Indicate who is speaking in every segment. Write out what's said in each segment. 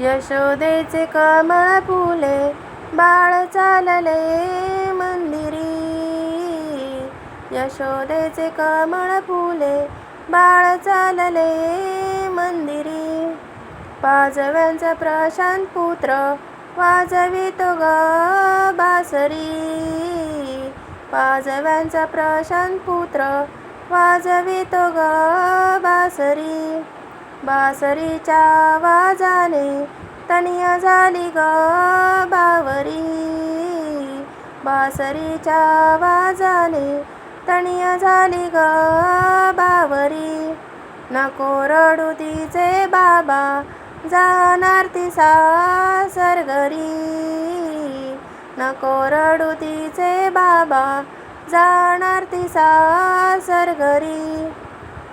Speaker 1: यशोदेचे कमळ फुले बाळ चालले मंदिरी. यशोदेचे कमळ फुले बाळ चालले मंदिरी. पाजव्यांचा प्रशांत पुत्र वाजवितो ग बासरी. पाजव्यांचा प्रशांत पुत्र वाजवितो ग बासरी. बासरीच्या आवाजाने तनिया झाली ग बावरी. बासरीच्या आवाजाने तनिया झाली ग बावरी. नको रडू तिचे बाबा जाणार ती सासर घरी. नको रडू तिचे बाबा जाणार ती सासर घरी.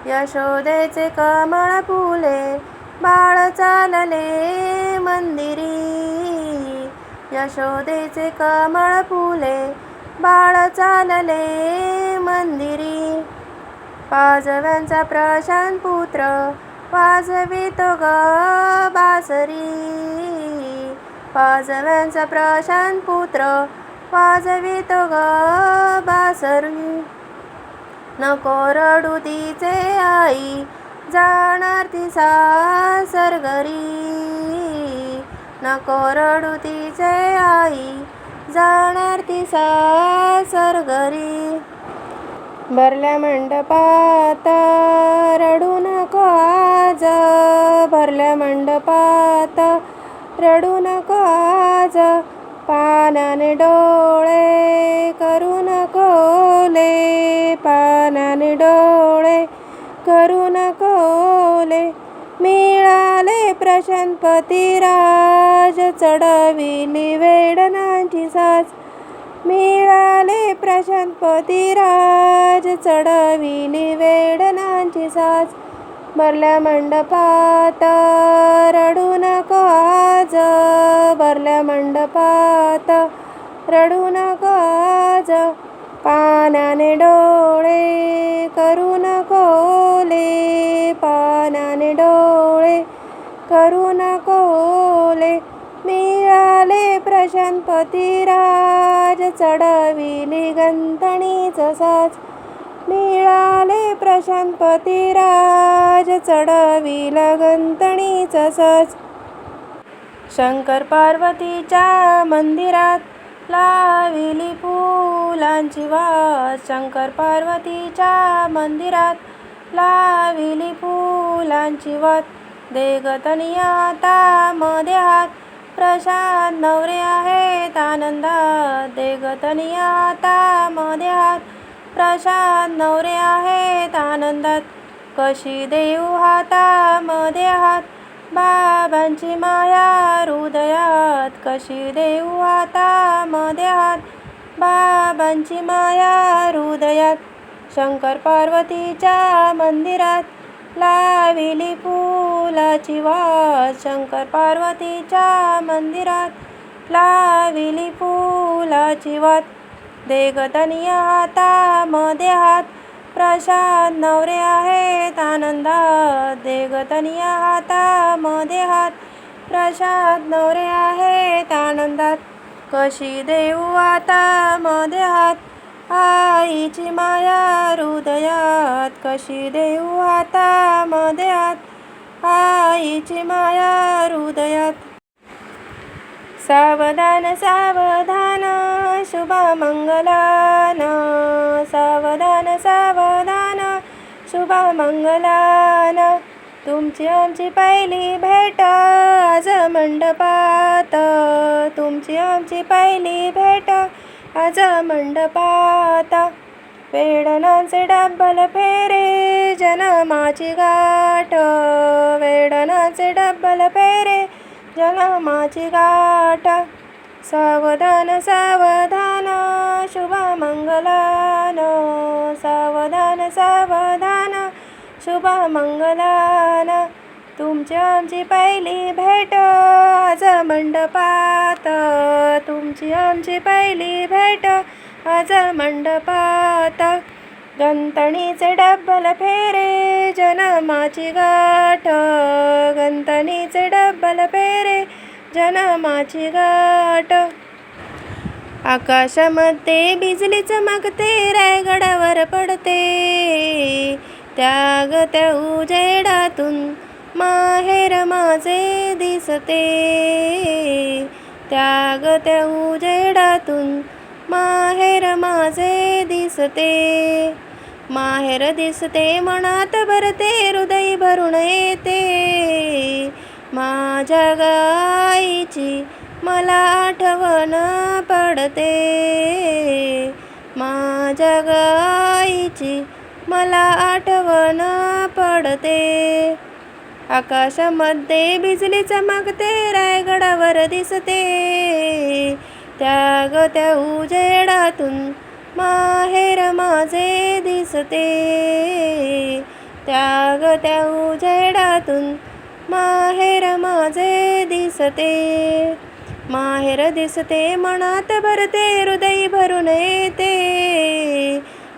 Speaker 1: यशोदेचे कमळ फुले बाळ चालले मंदिरी. यशोदेचे कमळ फुले बाळ चालले मंदिरी. पाजव्यांचा प्रशांत पुत्र वाजवितो ग बासरी. पाजव्यांचा प्रशांत पुत्र वाजवितो ग बासरी. नको रडू तिचे आई जाणार ती सासर घरी. नको रडू तिचे आई जाणार ती सासर घरी. भरल्या मंडपात रडू नको आज. भरल्या मंडपात रडू नको आज. पानाने डोळे करू नको ओले. पानाने डोळे करू नको ओले. मिळाले प्रशांतपती राज चढविली वेडणाची साज. मिळाले प्रशांतपती राज चढविली वेडणाची साज. भरल्या मंडपात रडू नको आज. भरल्या मंडपात रडू नको आज. पानाने डोळे करू नको ओले. पानाने डोळे करू नको ओले. मिळाले प्रशांतपती राज चढविली गंधणीचं साज. मिळाले प्रशांतपती राज चढविला गंधणीचं साज. शंकर पार्वतीच्या मंदिरात लाविली फुलांची वात. शंकर पार्वतीच्या मंदिरात लाविली फुलांची वात. दे ग तनिया हातामध्ये हात प्रशांत नवरे आहेत आनंदात. दे ग तनिया हातामध्ये हात प्रशांत नवरे आहेत आनंदात. कशी देऊ हातामध्ये हात बाबांची माया हृदयात. कशी देऊ हातामध्ये हात बाबांची माया हृदयात. शंकर पार्वतीच्या मंदिरात लाविली फुलाची वात. शंकर पार्वतीच्या मंदिरात लाविली फुलाची वात. दे ग तनिया हातामध्ये हात प्रशांत नवरे आहेत आनंदात. दे ग तनिया हातामध्ये हात प्रशांत नवरे आहेत आनंदात. कशी देऊ हातामध्ये हात आईची माया हृदयात. कशी देऊ हातामध्ये हात आईची माया हृदयात. सावधान सावधान शुभमंगलान. सावधान सावधान शुभमंगलान. तुमची आमची पहिली भेट आज मंडपात. तुमची आमची पहिली भेट आज मंडपात. वेडणाचे डब्बल फेरे जन्माची गाठ. वेडणाचे डब्बल फेरे जन्माची गाठ. सावधान सावधान शुभमंगलान. सावधान सावधान शुभमंगलान. तुमची आमची पहिली भेट आज मंडपात. तुमची आमची पहिली भेट आज मंडपात. गंतणीचे डब्बल फेरे जन्माची गाठ, गंतणीचे डब्बल फेरे जन्माची गाठ. आकाशामध्ये बिजली चमकते, रायगडावर पडते, त्या उजेडातून माहेर माझे दिसते, त्या उजेडातून माहेर माझे दिसते. माहेर दिसते मनात भरते, हृदय भरून येते, माझ्या गाईची मला आठवण पडते, माझ्या गाईची मला आठवण पडते. आकाशामध्ये बिजली चमकते, रायगडावर दिसते, त्या उजेडातून माहेर माझे दिसते, त्या उजेडातून माहेर माझे दिसते. माहेर दिसते मनात भरते, हृदय भरून येते,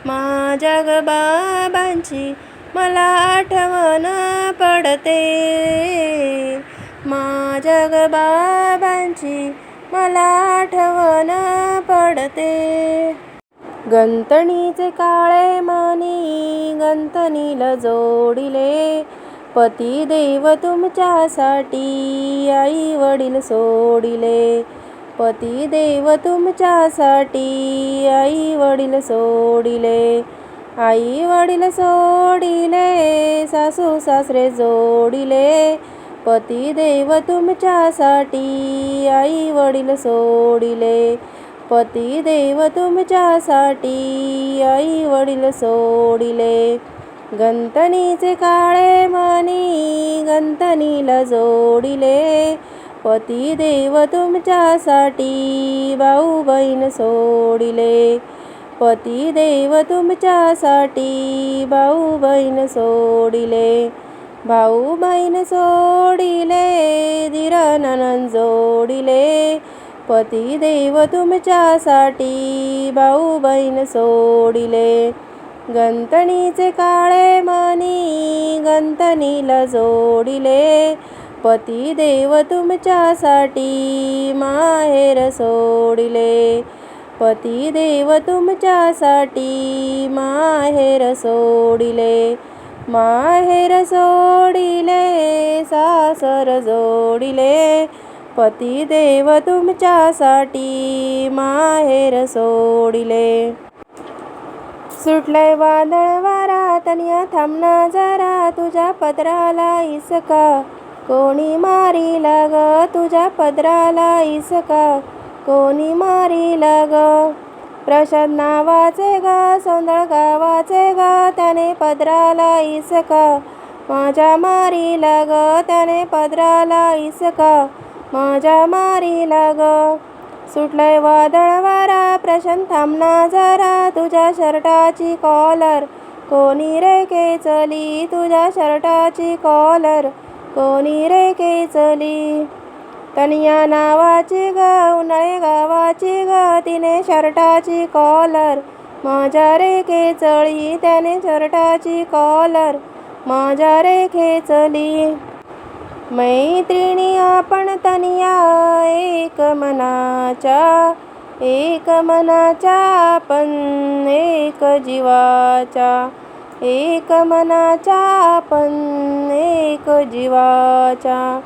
Speaker 1: माझ्या बाबांची मला आठवण पडते, माझ्या बाबांची मला आठवण पडते. गंतणीचे काळे मणी गंतणीला जोडिले, पती देव तुमच्यासाठी आई वडील सोडिले, पती देव तुमच्यासाठी आई वडील सोडिले, आई वडील सोडिले, सासू सासरे जोडिले, पती देव तुमच्यासाठी आई वडील सोडिले, पती देव तुमच्यासाठी आई वडील सोडिले. गंतणीचे काळे मणी गंतणीला जोडिले, पती देव तुमच्यासाठी भाऊ बहीण सोडिले, पती देव तुमच्यासाठी भाऊ बहीण सोडिले, भाऊ बहीण सोडिले, धीर नणंद जोडिले, पती देव तुमच्यासाठी भाऊ बहीण सोडिले. गंतणीचे काळे मणी गंतणीला जोडिले, पती देव तुमच्यासाठी माहेर सोडिले, पती देव तुमच्यासाठी माहेर सोडिले, माहेर सोडिले, सासर जोडिले, पती देव तुमच्यासाठी माहेर सोडिले. सुटलंय वादळ वारा तनिया थांबना जरा, तुझ्या पदराला इसका कोणी मारीला ग, तुझ्या पदराला इसका कोणी मारीला ग. प्रसाद नावाचे ग सौंदळ गावाचे ग, त्याने पदराला इसका माझ्या मारीला ग, त्याने पदराला इसका माझ्या मारीला ग. सुटलंय वादळ वारा प्रशांत थांबना जरा, तुझ्या शर्टाची कॉलर कोणी रे खेचली, तुझ्या शर्टाची कॉलर कोणी रे खेचली. तनिया नावाची ग उन्हाळे गावाची ग, तिने शर्टाची कॉलर माझ्या रे खेचली, त्याने शर्टाची कॉलर माझ्या रे खेचली. मैत्रिणी आपण तनिया एक मनाच्या, एक मनाच्या आपण एक जीवाच्या, एक मनाच्या आपण एक जीवाच्या.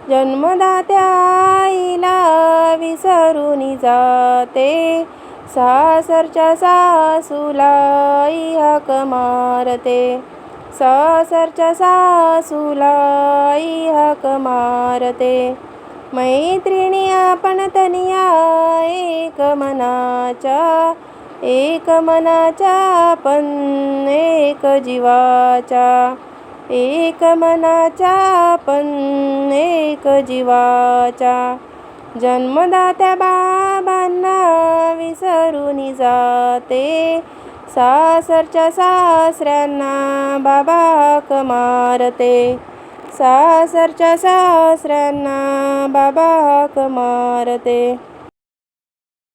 Speaker 1: जन्मदात्या आईला विसरून जाते, सासरच्या सासूला आई हाक मारते, सासरच्या सासूला आई हाक मारते. मैत्रिणी आपण तनिया एक मनाच्या, एक मनाच्या आपण एक जीवाच्या, एक मनाच्या आपण एक जीवाच्या. जन्मदात्या बाबांना विसरून जाते, सासरच्या सासऱ्यांना बाबा हाक मारते, सासरच्या सासऱ्यांना बाबा हाक मारते.